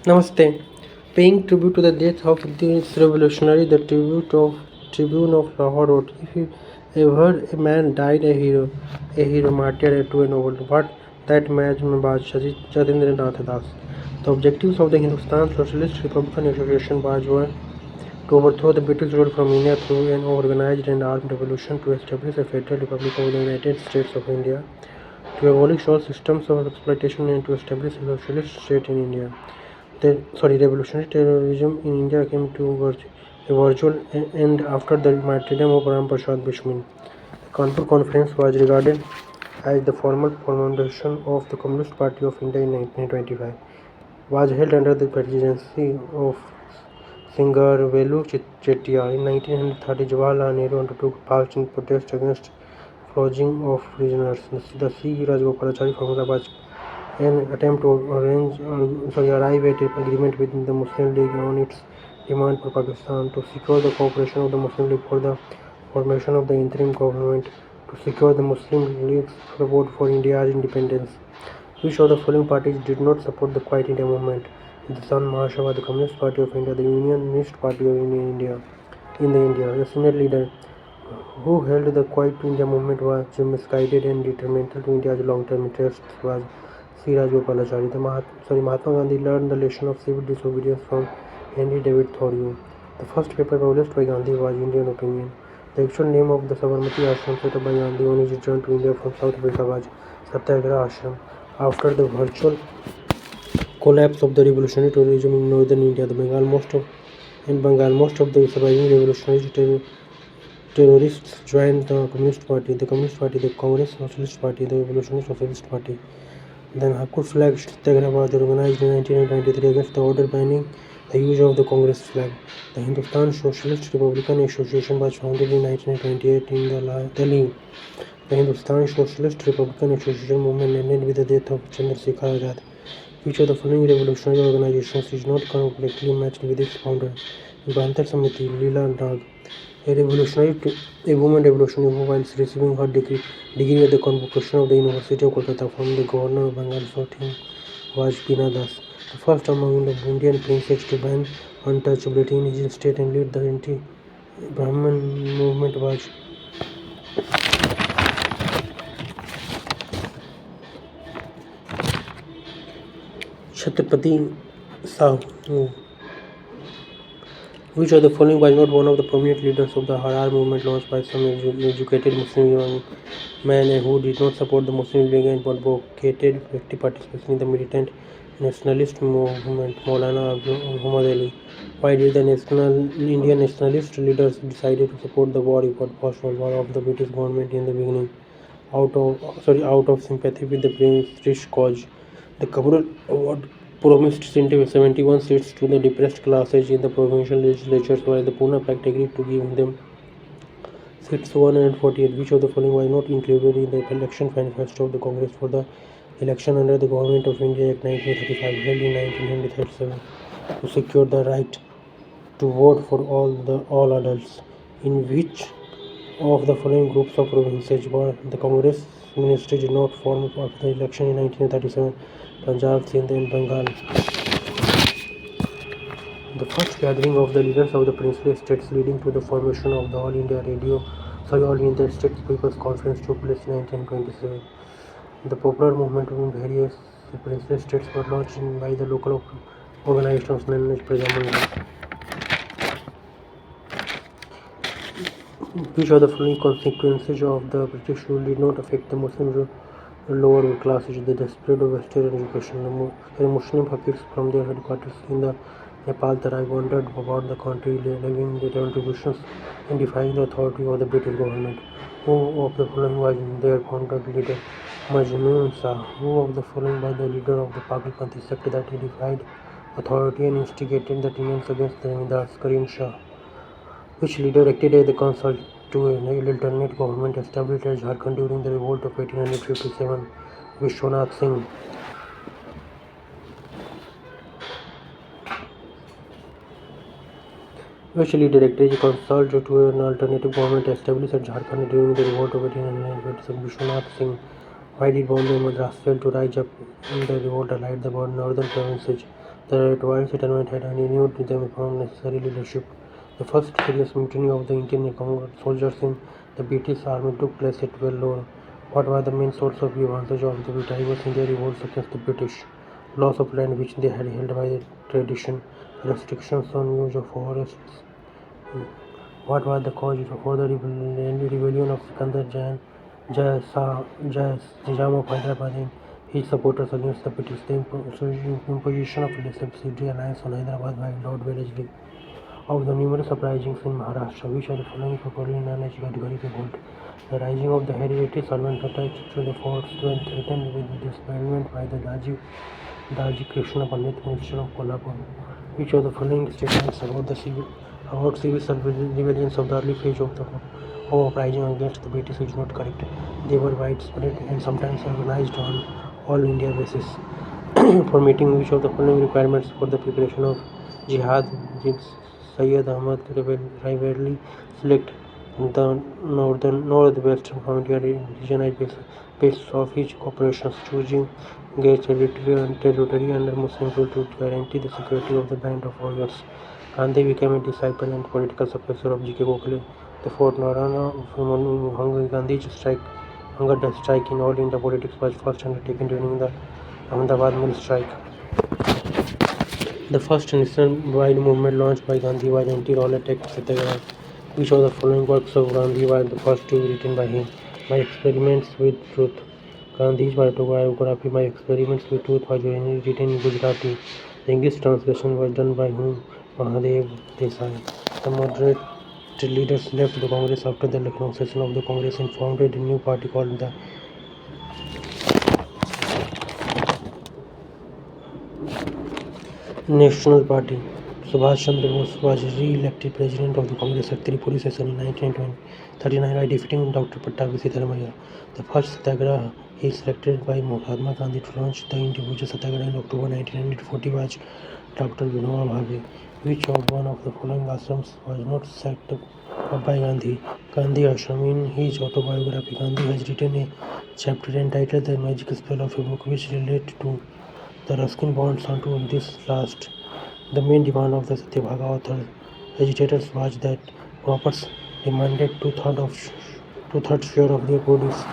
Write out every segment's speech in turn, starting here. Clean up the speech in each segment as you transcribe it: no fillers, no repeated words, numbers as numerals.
Namaste. Paying tribute to the death of this revolutionary, the Tribune of Lahore wrote, "If you ever a man died a hero martyred to a noble, what that man was Jatindra Nath Das." The objectives of the Hindustan Socialist Republican Association were to overthrow the British rule from India through an organized and armed revolution, to establish a federal republic of the United States of India, to abolish all systems of exploitation, and to establish a socialist state in India. Revolutionary terrorism in India came to a virtual end after the martyrdom of Ram Prasad Bismil. The Kanpur Conference was regarded as the formal foundation of the Communist Party of India in 1925. Was held under the presidency of Singarvelu Chettiar. In 1930, Jawaharlal Nehru undertook march in protest against flogging of prisoners. The C. Rajagopalachari formula was an attempt to arrive at an agreement with the Muslim League on its demand for Pakistan, to secure the cooperation of the Muslim League for the formation of the interim government, to secure the Muslim League's support for India's independence. Which of the following parties did not support the Quiet India movement? Hindustan Mahasabha, the Communist Party of India, the Unionist Party of India. The senior leader who held the Quiet India movement was misguided and detrimental to India's long-term interests was C. Rajagopalachari. Mahatma Gandhi learned the lesson of civil disobedience from Henry David Thoreau. The first paper published by Gandhi was Indian Opinion. The actual name of the Sabarmati Ashram set up by Gandhi on his return to India from South Africa was Satyagraha Ashram. After the virtual collapse of the revolutionary terrorism in northern India, most of the surviving revolutionary terrorists joined the Communist Party, the Congress Socialist Party, the Revolutionary Socialist Party. Then Hakur flag Satyagraha was organized in 1993 against the order banning the use of the Congress flag. The Hindustan Socialist Republican Association was founded in 1928 in Delhi. The Hindustan Socialist Republican Association movement ended with the death of Chandrasekhar Azad. Which of the following revolutionary organizations is not correctly matched with its founder? Bantar Samiti, Leela Nag. A woman revolutionary who, whilst receiving her degree at the convocation of the University of Kolkata from the governor of Bengal was Beena Das. The first among the Indian princes to ban untouchability in his state and lead the anti-Brahman movement was Chhatrapati Sahu. Which of the following was not one of the prominent leaders of the Harar movement launched by some educated Muslim young men who did not support the Muslim League and advocated active participation in the militant nationalist movement, Maulana Muhammad Ali? Why did the Indian nationalist leaders decided to support the post-World War of the British government in the beginning? Out of sympathy with the British cause. The Kabul Award promised 71 seats to the depressed classes in the provincial legislatures, while the Pune Pact agreed to give them seats 148. Which of the following was not included in the election manifesto of the Congress for the election under the Government of India Act 1935, held in 1937, to secure the right to vote for all adults? In which of the following groups of provinces were the Congress ministry did not form after the election in 1937? Punjab, Sindh and Bengal. The first gathering of the leaders of the princely states leading to the formation of the All India States People's Conference took place in 1927. The popular movement in various princely states were launched by the local organizations known as Praja Mangal. Which of the following consequences of the British rule did not affect the Muslim lower classes? The spread of Western education. The Muslim fakirs from their headquarters in the Nepal Tarai wandered about the country, levying their contributions and defying the authority of the British government. Who of the following was their founder leader? Majnun Shah. Who of the following was the leader of the Pagalpanthi sect that defied authority and instigated the rebellions against the Zamindars? Karim Shah. Which leader acted as the counsel to an alternate government established at Jharkhand during the revolt of 1857? Vishwanath Singh. Which leader acted as counsel to an alternative government established at Jharkhand during the revolt of 1857? Vishwanath Singh. Why did Bombay and Madras fail to rise up in the revolt allied the northern provinces? The Royal settlement had renewed them from necessary leadership. The first serious mutiny of the Indian soldiers in the British army took place at Vellore. What were the main source of advantage of the British in their revolts against the British? Loss of land which they had held by tradition, restrictions on use of forests. What was the cause for the rebellion of Sikandar Nizam of Hyderabad and his supporters against the British? The imposition of a subsidiary alliance on Hyderabad by Lord Wellesley. Of the numerous uprisings in Maharashtra, which are the following popularly known as Gadgari Revolt. The rising of the hereditary servant attached to the forts when threatened with disbandment by the Daji Krishna Pandit, Minister of Kolhapur. Which of the following statements about civil rebellions of the early phase of the uprising against the British is not correct? They were widespread and sometimes organized on all India basis. For meeting which of the following requirements for the preparation of jihad did Syed Ahmad rarely select the northwestern frontier region as base of his operations, choosing Gay territory under Muslim rule to guarantee the security of the band of warriors. Gandhi became a disciple and political successor of G.K. Gokhale. The fourth Narana of Gandhi's hunger strike in all India politics was first undertaken during the Ahmedabad mill strike. The first nationwide movement launched by Gandhi was anti-rowlatt act Satyagraha. Which of the following works of Gandhi was the first to be written by him? My Experiments with Truth. Gandhi's biography, My Experiments with Truth, was written in Gujarati. The English translation was done by whom? Mahadev Desai. The moderate leaders left the Congress after the Lucknow session of the Congress and founded a new party called the National Party. Subhash Chandra Bose was re-elected president of the Congress at Tripuri session in 1939 by defeating Dr. Pattabhi Sitaramayya. The first Satyagraha he selected by Mahatma Gandhi to launch the individual Satyagraha in October 1940 was Dr. Vinoba Bhave. Which of one of the following ashrams was not set up by Gandhi? Gandhi Ashram. In his autobiography, Gandhi has written a chapter entitled The Magic Spell of a Book, which relates to the Ruskin bonds onto this last. The main demand of the Satyabhaga author agitators was that croppers demanded two-thirds share of their produce.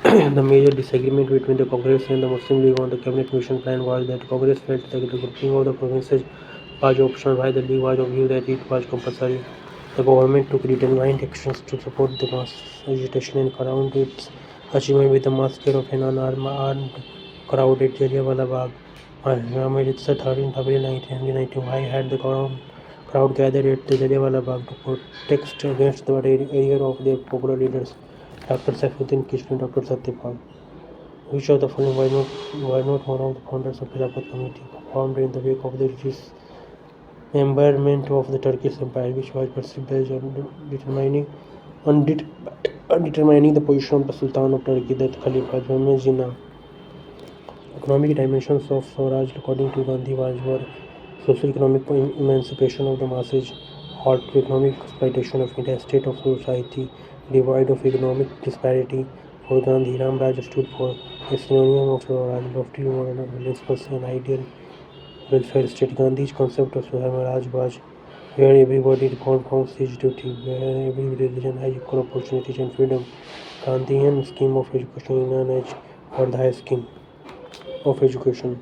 The major disagreement between the Congress and the Muslim League on the cabinet mission plan was that Congress felt that the grouping of the provinces was optional, while the League was of view that it was compulsory. The government took determined actions to support the mass agitation and crowned its achievement with the massacre of an unarmed crowd at Jallianwala Bagh. On April 13, 1990, why had the crowd gathered at the Jallianwala Bagh to protest against the error of their popular leaders, Dr. Saifuddin Kishore and Dr. Satyapal? Which of the following was not one of the founders of the Khilafat Committee, formed in the wake of the dismemberment of the Turkish Empire, which was perceived as undetermining the position of the Sultan of Turkey, the Khalifa Jinnah? Economic dimensions of Swaraj, according to Gandhi, were socio-economic emancipation of the masses, halt to economic exploitation of India, state of society, divide of economic disparity. For Gandhi, Ram Raj stood for a synonym of Swaraj, lofty moral principles and ideal welfare state. Gandhi's concept of Swaraj was where everybody performs his duty, where every religion has equal opportunities and freedom. Gandhian scheme of education is known as Vardhya scheme of education.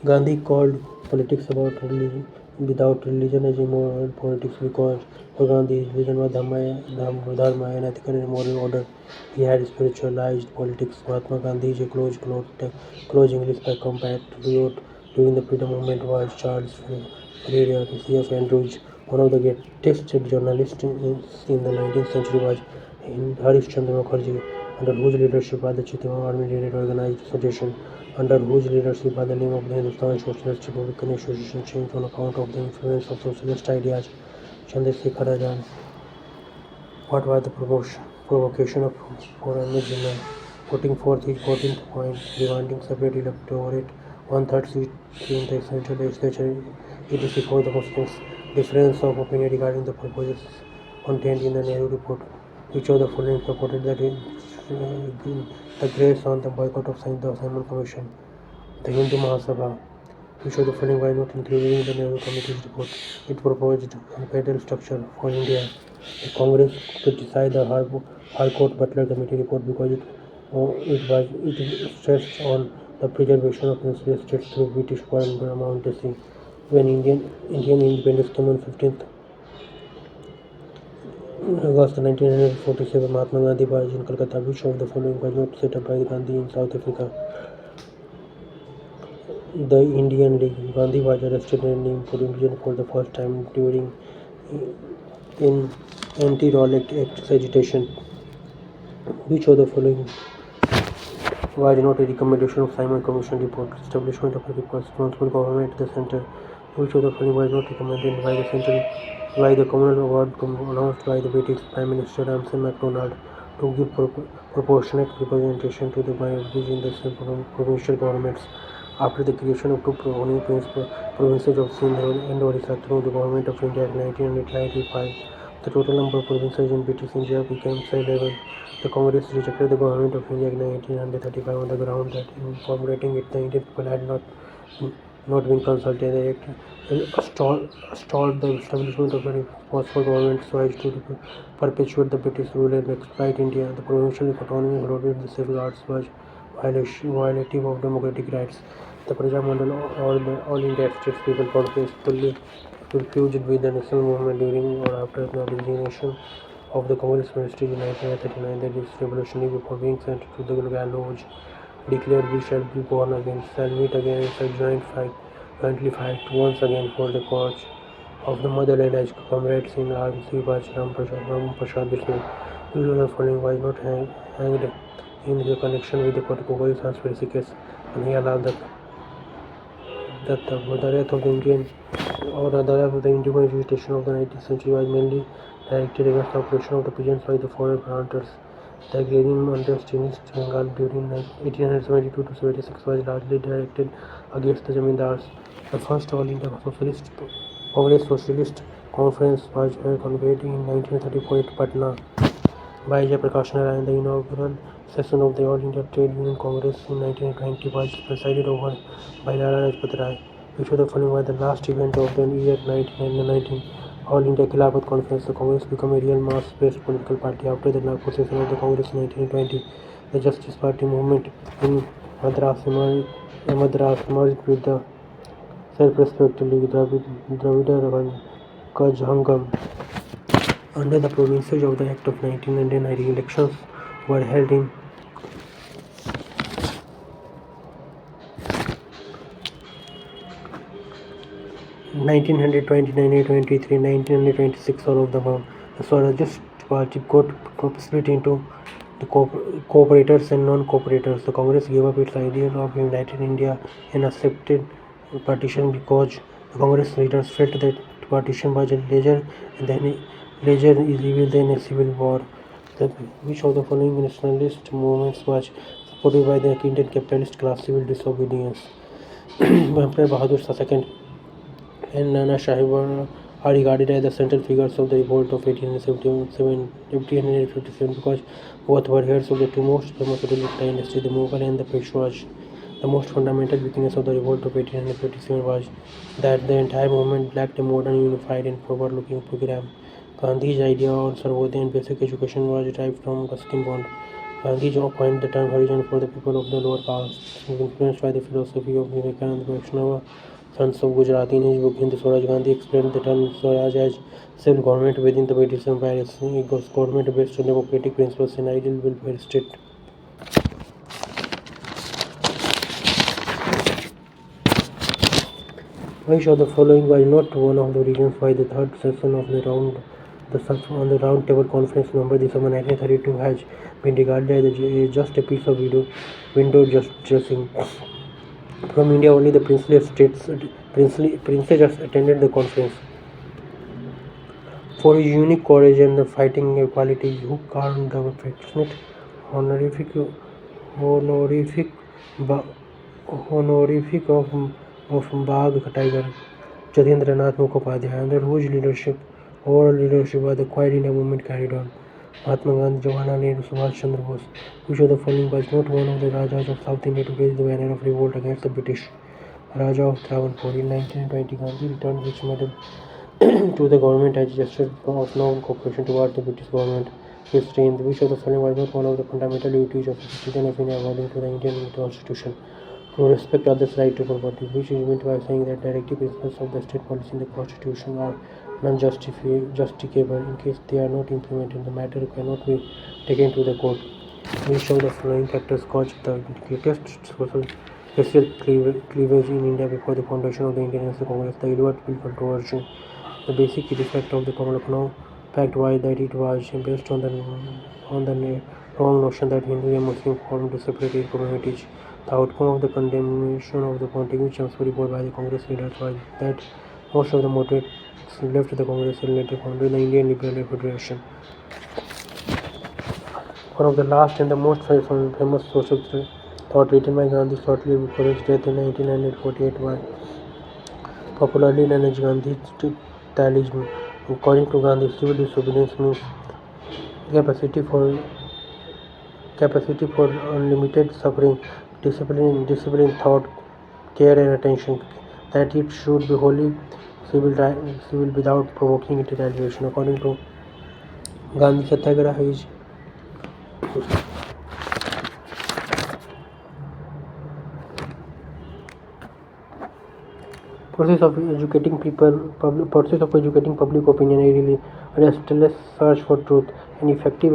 Gandhi called politics without religion as immoral politics because for Gandhi religion was dharma, an ethical and moral order. He had spiritualized politics. Mahatma Gandhi is a close English by compatriot during the freedom movement was Charles Fourier, C.F. Andrews. One of the greatest journalists in the 19th century was Harish Chandra Mukherjee, under whose leadership the Chitwan Army led organized sedition, under whose leadership the name of the Hindustan Socialist Republican Association changed on account of the influence of socialist ideas. Chandrasekhar Azad. What was the provocation of Foreigner Jinnah, putting forth his 14th point, demanding separate electorate, one-third seat in the central legislature, etc. for the Muslims? Difference of opinion regarding the proposals contained in the Nehru report. Which of the following supported the the grace on the boycott of the Simon Commission. The Hindu Mahasabha issued the following why not including the Nehru Committee's report. It proposed a federal structure for India. The Congress could decide the Harcourt Butler Committee report because it stressed on the preservation of insular states through British mountaincy. When Indian independence came on 15th August 1947, Mahatma Gandhi was in Calcutta, which of the following was not set up by Gandhi in South Africa. The Indian League. Gandhi was arrested and named for imprisonment for the first time during in anti-Rowlatt Act agitation. Which of the following was not a recommendation of Simon Commission report? Establishment of a responsible government at the centre. Which of the following was not recommended by the central by the Commonwealth Award announced by the British Prime Minister Ramsay MacDonald to give proportionate representation to the minorities in the provincial governments. After the creation of two provinces of Sindh and Orissa through the Government of India in 1995, the total number of provinces in British India became 11. The Congress rejected the Government of India in 1935 on the ground that in formulating it the Indian people had not been consulted. The act stalled the establishment of a responsible government so as to perpetuate the British rule and exploit India. The provincial autonomy included the safeguards was violative of democratic rights. The Praja Mandal or the All India States People Congress fully refused with the national movement during or after the resignation of the Congress ministry in 1939. That is revolutionary before being sent to the gallows. Declared we shall be born again, shall meet again, and shall jointly fight once again for the cause of the motherland as comrades in arms. He was Ram Prasad Bishnoi. Which of the following was not hanged in the connection with the Kotipogari conspiracy case? Kanhaiya Lal Dutt. The death of the Indian agitation of the 19th century was mainly directed against the operation of the peasants by the foreign planters. The agrarian unrest in East Bengal during 1872 to 76 was largely directed against the zamindars. The first All India Congress Socialist Conference was convened in 1934 at Patna by Jayaprakash Narayan. The inaugural session of the All India Trade Union Congress in 1920 was presided over by Lala Lajpat Rai. Which of the following was the last event of the year 1919? All India Khilafat Conference. The Congress became a real mass-based political party after the Nagpur session of the Congress in 1920. The Justice Party movement in Madras merged with the self-respected League Dravida Kazhangam. Under the provisions of the Act of 1999, elections were held in 1920, 1923, 1926, all of them. The Swarajist Party got split into the cooperators and non-cooperators. The Congress gave up its idea of united India and accepted partition because the Congress leaders felt that partition was a leisure is evil than a civil war. Which of the following nationalist movements was supported by the Indian capitalist class? Civil disobedience. Emperor Bahadur II and Nana Sahib are regarded as the central figures of the revolt of 1857 because both were heads of the two most famous ruling dynasties, the Mughal and the Peshwas. The most fundamental weakness of the revolt of 1857 was that the entire movement lacked a modern, unified and forward-looking program. Gandhi's idea on Sarvodaya and basic education was derived from Ruskin Bond. Gandhi coined the term Harijan for the people of the lower caste, influenced by the philosophy of Vivekananda Vaishnava sons of Gujarat. In his book Hindu Swaraj, Gandhi explained the term Swaraj as self-government within the British Empire, a government based on democratic principles and ideal welfare state. Which of the following was not one of the reasons why the third session of the round table conference November December 1932 has been regarded as just a piece of window dressing? From India, only the princes attended the conference. For his unique courage and the fighting qualities, who earned the affectionate honorific of Bagh Tiger, Jatendra Nath Mukhopadhyay, under whose overall leadership was the Quiet India movement carried on. Mahatma Gandhi, Jawaharlal Nehru, Subhash Chandra Bose. Which of the following was not one of the Rajas of South India to raise the banner of revolt against the British? Raja of Travancore. In 1920, Gandhi returned which medal to the government as gesture of non-cooperation towards the British government. History. In which of the following was not one of the fundamental duties of a citizen of India according to the Indian Constitution? To respect others' right to property, which is meant by saying that directive principles of the state policy in the Constitution are non-justificable in case they are not implemented. The matter cannot be taken to the court. Which of the following factors caused the greatest social cleavage in India before the foundation of the Indian National Congress? The Edward Bill controversy. The basic defect of the Lucknow Pact was that it was based on the wrong notion that Hindu and Muslim formed separate communities. The outcome of the condemnation of the Pontifical Champs report by the Congress leaders was that most of the moderates left the Congress and later founded the Indian Liberal Federation. One of the last and the most famous social thought written by Gandhi shortly before his death in 1948 was popularly known as Gandhi's talisman. According to Gandhi, civil disobedience means capacity for unlimited suffering, discipline, thought, care, and attention. That it should be wholly civil without provoking retaliation. According to Gandhi, Satyagraha is process of educating public opinion, a restless search for truth, an effective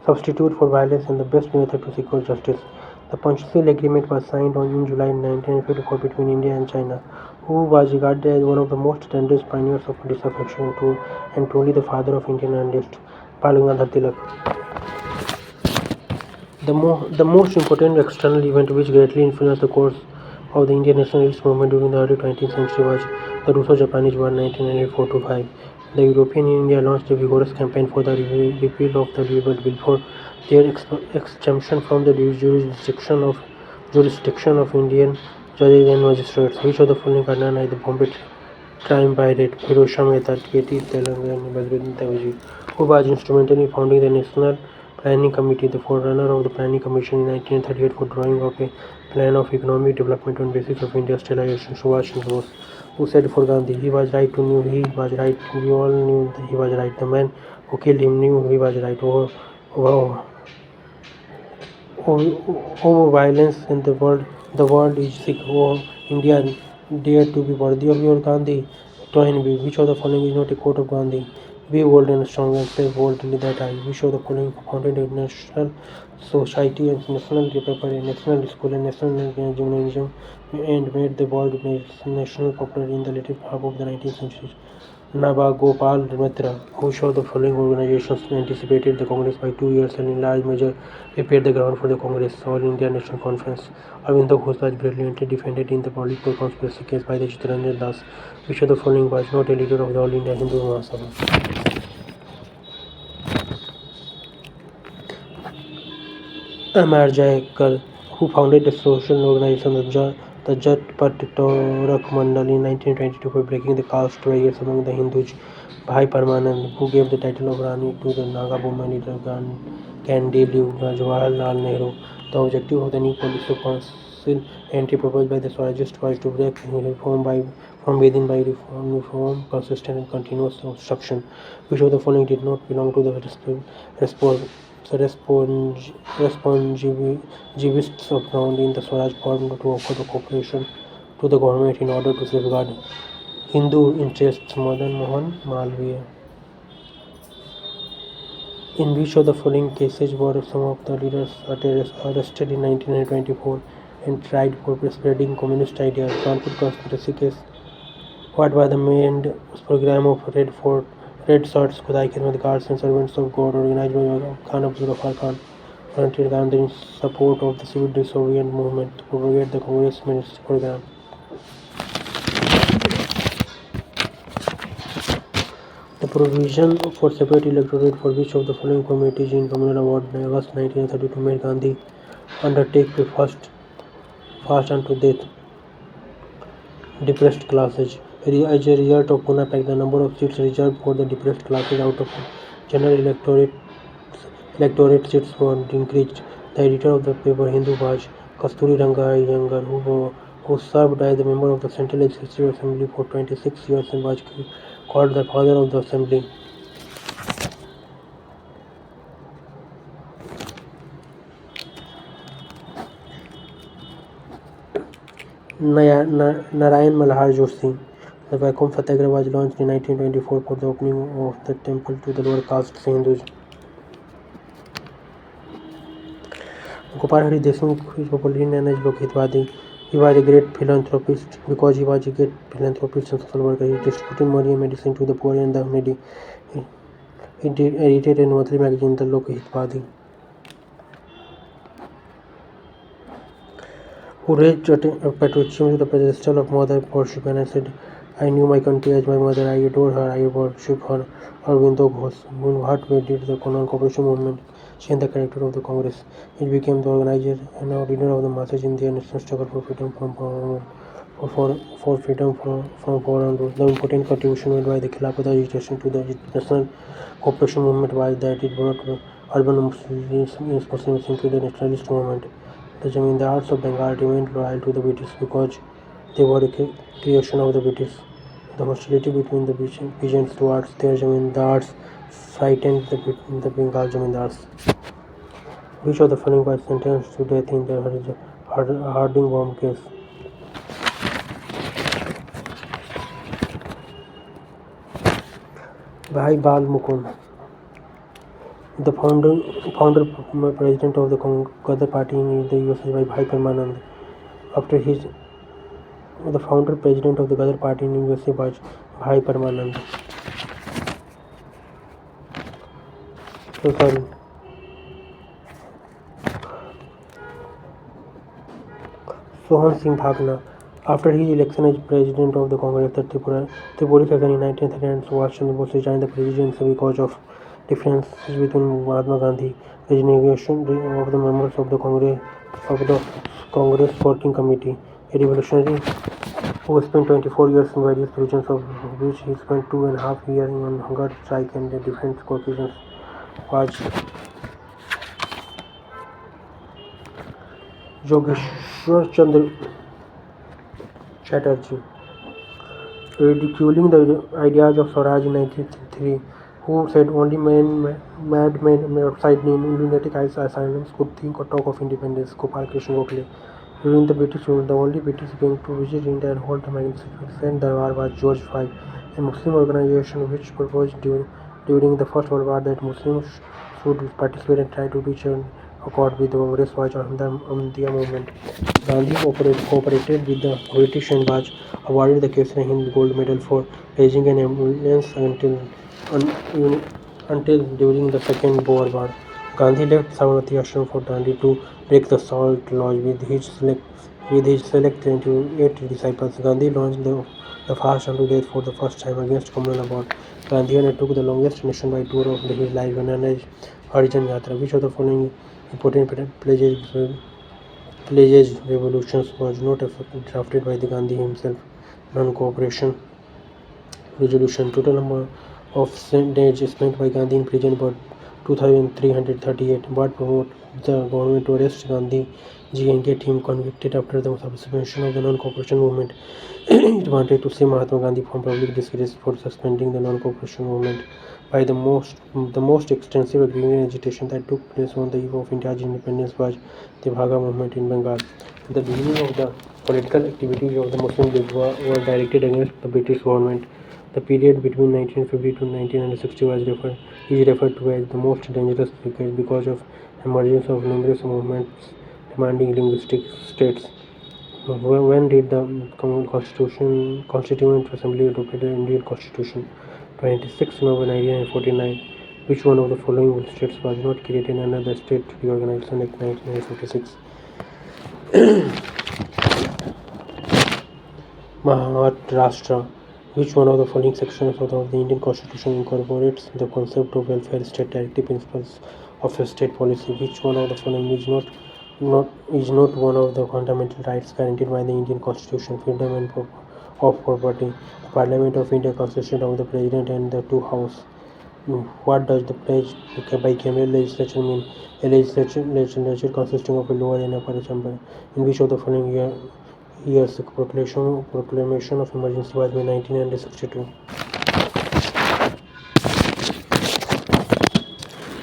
substitute for violence, and the best method to secure justice. The Panchsheel Agreement was signed in July 1954 between India and China, who was regarded as one of the most dangerous pioneers of disaffection and truly the father of Indian nationalist, Bal Gangadhar Tilak. The most important external event which greatly influenced the course of the Indian nationalist movement during the early 20th century was the Russo-Japanese War 1994-5. The European Union launched a vigorous campaign for the repeal of the Rebel Bill for their exemption from the jurisdiction of Indian judges and magistrates. Which of the following are none the Bombay Triumvirate, Hiroshima Mehta, K.T. Telangan, and Badruddin Tawji, who was instrumental in founding the National Planning Committee, the forerunner of the Planning Commission in 1938 for drawing up a plan of economic development on basis of industrialization. Subhash Chandra Bose, who said for Gandhi, he was right, he was right, we all knew that he was right. The man who killed him knew he was right. Over violence in the world is sick. Oh, India dare to be worthy of your Gandhi. Join me. Which of the following is not a quote of Gandhi? Be bold and strong and say boldly that I. Which of the following founded a national society and national paper, a national school and national gymnasium and made the world national popular in the later half of the 19th century? Naba Gopal Mitra, which of the following organizations anticipated the Congress by 2 years and in large measure prepared the ground for the Congress, All India National Conference? Arvind Ghosh was brilliantly defended in the political conspiracy case by the Chitranjan Das. Which of the following was not a leader of the All India Hindu Mahasabha? M.R. Jayakar, who founded the social organization the Jat Pat Torak Mandal in 1922 for breaking the caste barriers among the Hindus. Bhai Parmanand, who gave the title of Rani to the Naga woman leader Gandhi Jawaharlal Nehru. The objective of the new policy council entry proposed by the Swarajist was to break reform from within by reform, consistent and continuous obstruction. Which of the following did not belong to the responsivists of ground in the Swaraj formed to offer the cooperation to the government in order to safeguard Hindu interests. Madan Mohan Malviya. In which of the following cases were some of the leaders arrested in 1924 and tried for spreading communist ideas? Kanpur conspiracy case. What was the main program of Red Shirts, Khudai Khidmat Guards and Servants of God, organized by Khan Abdul Ghaffar Khan, fronted Gandhi in support of the civil disobedience movement to propagate the Congress Ministry program? The provision for separate electorate for which of the following committees in Communal Award in August 1932 made Gandhi undertake to fast unto death depressed classes? As a result of Pune Pact, the number of seats reserved for the depressed classes out of general electorate seats were increased. The editor of the paper Hindu Baj, Kasturi Ranga Iyengar, who served as a member of the Central Legislative Assembly for 26 years and was called the father of the assembly. Narayan Malhar Joshi. The Vaikom Satyagraha was launched in 1924 for the opening of the temple to the lower caste Hindus. Gopal Hari Deshmukh is popularly known as Lok Hitwadi. He was a great philanthropist. Because he was a great philanthropist and social worker, he distributed money and medicine to the poor and the needy. He edited a monthly magazine, the Lok Hitwadi. Who raised patriotism to the pedestal of mother worship, and I said, I knew my country as my mother, I adore her, I worship her. Aurobindo Ghosh. In what way did the non-cooperation movement change the character of the Congress? It became the organizer and now leader of the masses in their national struggle for freedom for freedom from foreign rule. The important contribution made by the Khilafat agitation to the national cooperation movement was that it brought urban Muslims into the nationalist movement. The Zamindars of Bengal remained loyal to the British because they were a creation of the British. The hostility between the peasants towards their Zamindars frightened the Bengal Zamindars. Which of the following was sentenced to death in the Harding bomb case? Bhai Bal Mukund. The founder president of the Ghadar party in the US is Bhai Parmanand. After his the founder president of the Ghadar party in USA was Bhai Parmanand. Sohan Singh Bhagna. After his election as president of the Congress, the Tripuri session in 1939, Subhash Chandra Bose resigned the presidency because of differences between Mahatma Gandhi, resignation of the members of the Congress Working Committee, a revolutionary who spent 24 years in various regions, of which he spent 2.5 years on hunger strike and different occasions, was Yogeshwar Chandra Chatterjee. Ridiculing the ideas of Swaraj in 1963, who said only madmen outside lunatic asylums could think or talk of independence. Gopal Krishna Gokhale. During the British rule, the only British king to visit India and hold a magnificent darbar was George V, a Muslim organization which proposed during the First World War that Muslims should participate and try to reach an accord with the Congress was on the Ahmadiyya movement. Gandhi cooperated with the British and was awarded the Kesari Hind Gold Medal for raising an ambulance until during the Second Boer War. Gandhi left Sabarmati Ashram for Dandi to break the salt laws with his select 28 disciples. Gandhi launched the fast unto death for the first time against communal abortion. Gandhi undertook the longest nationwide tour of his life known as Harijan Yatra. Which of the following important pledges revolutions was not drafted by the Gandhi himself? Non-cooperation resolution. Total number of days spent by Gandhi in prison were 2,338. What provoked the government to arrest Gandhi Ji and get him convicted after the suspension of the non-cooperation movement? It wanted to save Mahatma Gandhi from public disgrace for suspending the non-cooperation movement by the most extensive agrarian agitation that took place on the eve of India's independence was the Bhaga movement in Bengal. The beginning of the political activities of the Muslim League were directed against the British government. The period between 1950 to 1960 is referred to as the most dangerous because of emergence of numerous movements demanding linguistic states. When did the Constituent Assembly adopt the Indian Constitution? 26 November 1949. Which one of the following states was not created under the State Reorganization Act 1956? Maharashtra. Which one of the following sections of the Indian Constitution incorporates the concept of welfare state directive principles of a state policy? Which one of the following is not one of the fundamental rights guaranteed by the Indian Constitution? Freedom of property. The Parliament of India consisted of the President and the two Houses. What does the pledge bicameral legislature mean? A legislature consisting of a lower and upper chamber. In which of the following years the proclamation of emergency was made 1962?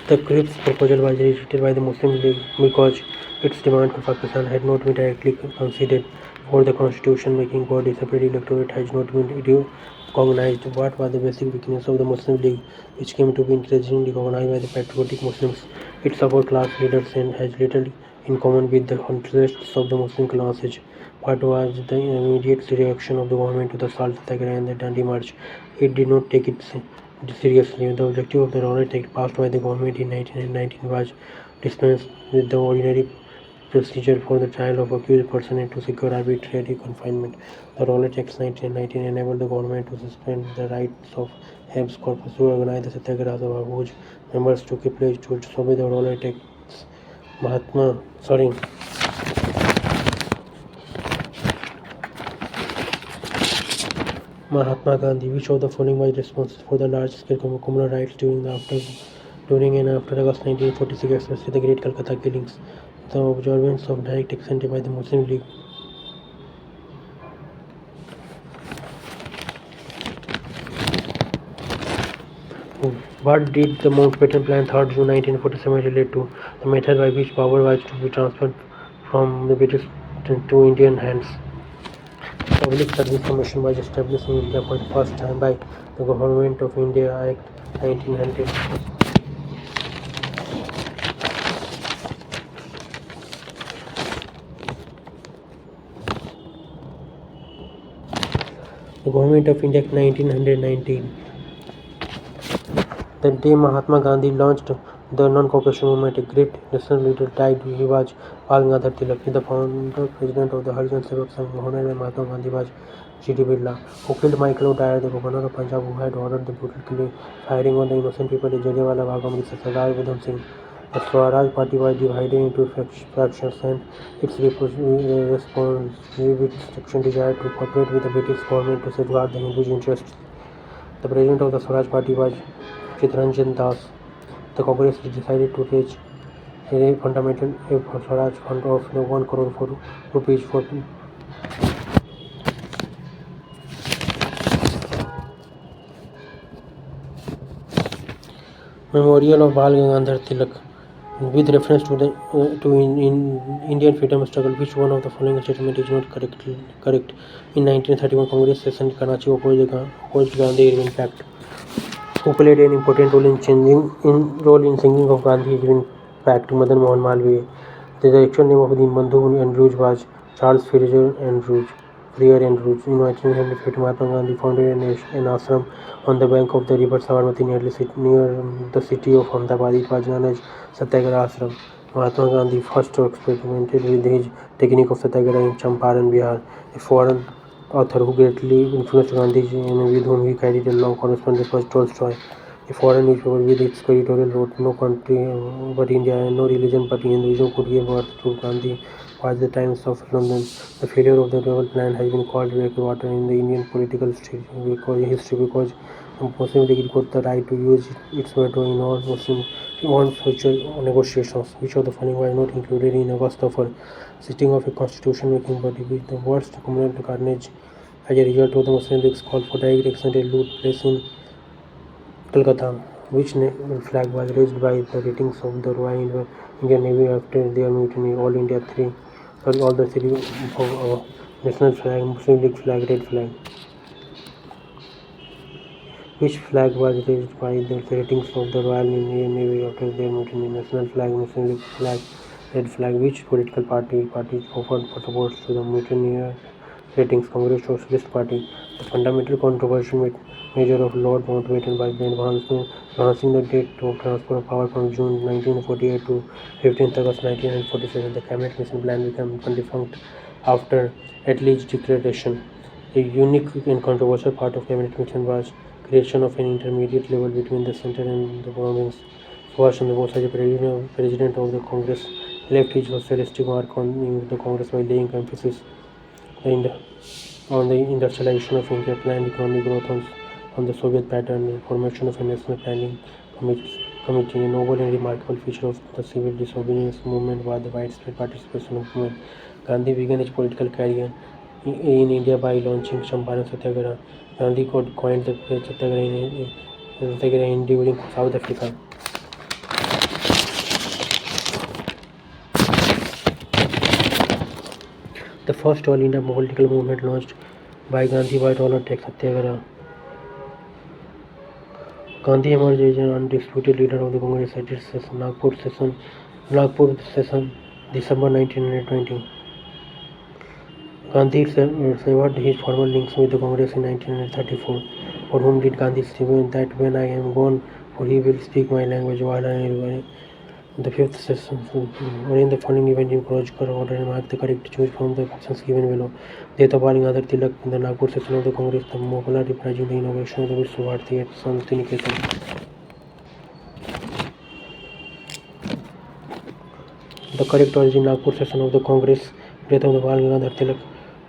The Cripps proposal was rejected by the Muslim League because its demand for Pakistan had not been directly considered for the constitution-making body. Separate electorate has not been recognized. What was the basic weakness of the Muslim League, which came to be increasingly recognized by the patriotic Muslims? Its upper class leaders and has little in common with the interests of the Muslim classes. What was the immediate reaction of the government to the Salt Satyagrah and the Dandi March? It did not take it seriously. The objective of the Rowlatt Act passed by the government in 1919 was dispense with the ordinary procedure for the trial of accused person and to secure arbitrary confinement. The Rowlatt Act 1919 enabled the government to suspend the rights of habeas corpus to organize the Satyagrahas, of whose members took a pledge to disobey the Rowlatt Act's Mahatma Gandhi. Which of the following was responsible for the large-scale communal riots during and after August 1946, especially the Great Calcutta Killings? The observance of direct extended by the Muslim League. What did the Mountbatten Plan 3rd June 1947 relate to? The method by which power was to be transferred from the British to Indian hands. The Public Service Commission was established in India for the first time by the Government of India Act 1900. The Government of India Act 1919. The day Mahatma Gandhi launched the non-cooperation movement, a great national leader died. He was Bal Gangadhar Tilak. The founder president of the Harijan Sevak Sangh, honored by Mahatma Gandhi, was G.D. Birla. Who killed Michael O'Dwyer, the governor of Punjab, who had ordered the brutal firing on the innocent people at Jallianwala Bagh, Amritsar? Sardar Udham Singh. The Swaraj Party was divided into factions, and its responsive section desired to cooperate with the British government to safeguard the Hindu interests. The president of the Swaraj Party was Chitranjan Das. The Congress decided to raise a fundamental Swaraj fund of 1 crore for rupees for Memorial of Bal Gangadhar Tilak. With reference to the Indian freedom struggle, which one of the following statement is not correct? In 1931 Congress session, Karachi opposed Gandhi-Irwin Pact. Who played an important role in sinking of Gandhi-Irwin Pact? Madan Mohan Malviya. The actual name of the Bandhu Andrews was Charles Freer Andrews. In 1950, Mahatma Gandhi founded an ashram on the bank of the river Sabarmati near the city of Ahmedabad. It was known as Satyagraha Ashram. Mahatma Gandhi first experimented with his technique of Satyagraha in Champaran, Bihar. A foreign author who greatly influenced Gandhiji and with whom he carried a long correspondence was Tolstoy. A foreign newspaper with its editorial wrote, "No country but India and no religion but Hinduism could give birth to Gandhi," was the Times of London. The failure of the Global Plan has been called backwater in the Indian political history because the Muslim League got the right to use its veto in all future negotiations. Which of the following was not included in August offer? Sitting of a constitution-making body with the worst communal carnage as a result of the Muslim League's call for direct action at loot place in Calcutta. Which national flag was raised by the ratings of the Royal Indian Navy after their mutiny? All the three national flag, Muslim League flag, red flag. Which flag was raised by the ratings of the Royal Indian Navy after their mutiny? National flag, Muslim League flag, red flag. Which political parties offered support to the mutineer ratings? Congress Socialist Party. The fundamental controversial measure of Lord Mountbatten was the advancing the date of transfer of power from June 1948 to 15th August 1947. The Cabinet Mission Plan became defunct after Attlee's declaration. A unique and controversial part of Cabinet Mission was creation of an intermediate level between the centre and the province. Subhash Chandra Bose, as a president of the Congress, left his socialistic mark on the Congress by laying emphasis on on the industrialization of India, planned economic growth on the Soviet pattern, formation of a national planning committee. A novel and remarkable feature of the civil disobedience movement was the widespread participation of women. Gandhi began his political career in India by launching Champaran Satyagraha. Gandhi coined the phrase Satyagraha during South Africa. The first All India political movement launched by Gandhi was Roller Tax Satyagraha. Gandhi emerged as an undisputed leader of the Congress at its Nagpur session, December 1920. Gandhi severed his former links with the Congress in 1934. For whom did Gandhi say that when I am gone, for he will speak my language? Jawaharlal Nehru. The fifth session, in the following event, Kirloskar order marked the correct choice from the options given below. Death of Bal Gangadhar Tilak in the Nagpur session of the Congress, the Mohala reprising the inauguration of the Vishwa Bharati at Santiniketan. The correct origin Nagpur session of the Congress, death of the Bal Gangadhar Tilak,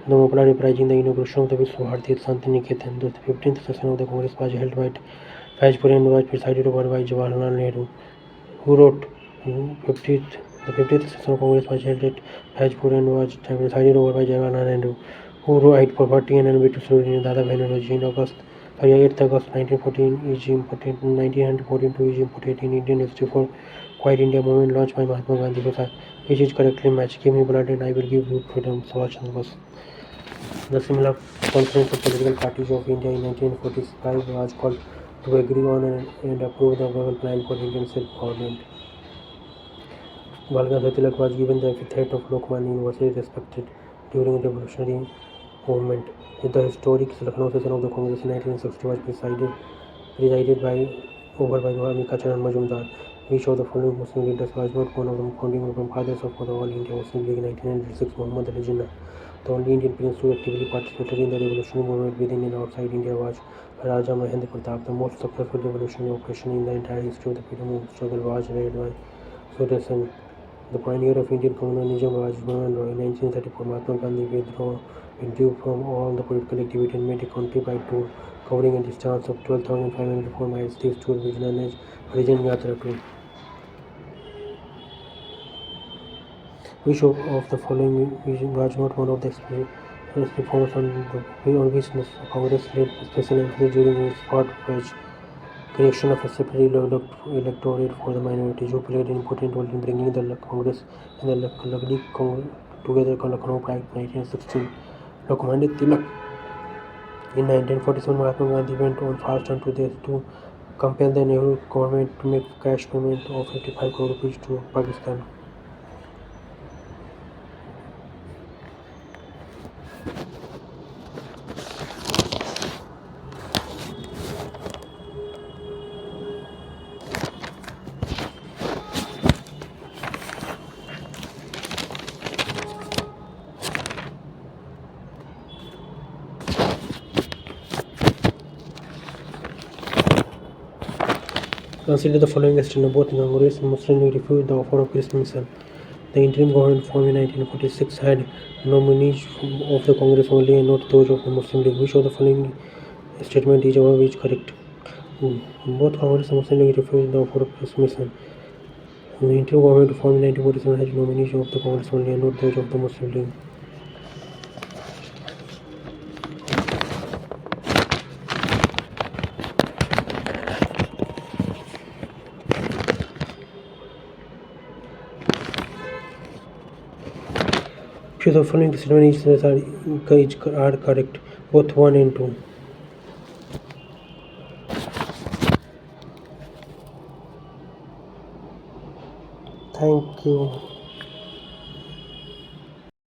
the Mohala reprising the inauguration of the Vishwa Bharati at Santiniketan. The 15th session of the Congress was held by Fazpur and was presided over by Jawaharlal Nehru, who wrote the 50th session of Congress was held at Fazpur and was presided over by Jawaharlal Nehru, who wrote poverty and envy to Surya Dada Bhainaji in 8th August 1914 is important. 1942 is important in Indian history for Quiet India movement launched by Mahatma Gandhi, which is correctly matched. Give me blood and I will give you freedom. Subhash Chandra Bose. The Simla Conference of Political Parties of India in 1945 was called to agree on and approve the global plan for Indian self-government. Bal Gangadhar Tilak was given the epithet of Lokman, universally respected during the revolutionary movement. The historic Lucknow session of the Congress in 1960 was presided over by Ambika Charan Majumdar. Which of the following Muslim leaders was not one of the founding fathers of the All India Muslim League in 1996? Muhammad Ali Jinnah. The only Indian prince who actively participated in the revolutionary movement within and outside India was Raja Mahendra Pratap. The most successful revolutionary operation in the entire history of the freedom struggle was led by Surya Sen. The pioneer of Indian communalism was Bhavan Roy. In 1934, Mahatma Gandhi withdrew from all the political activity and made a countrywide tour covering a distance of 12,504 miles. This tour was known as Harijan Yatra Tour. Which of the following was not one of the reforms on which the Congress laid special emphasis during its part was creation of a separate electorate for the minorities, who played an important role in bringing the Congress and the League together in Lucknow by 1916. Lokmanya Tilak. In 1947, Mahatma Gandhi went on fast unto death to compel the Nehru government to make cash payment of 85 crore rupees to Pakistan. Consider the following question. Both Congress and Muslim League refused the offer of peace mission. The interim government formed in 1946 had nominees of the Congress only and not those of the Muslim League. Which of the following statement is correct? Both Congress and Muslim League refused the offer of peace mission. The interim government formed in 1947 had nominees of the Congress only and not those of the Muslim League. Which of the following statements are correct? Both 1 and 2. Thank you.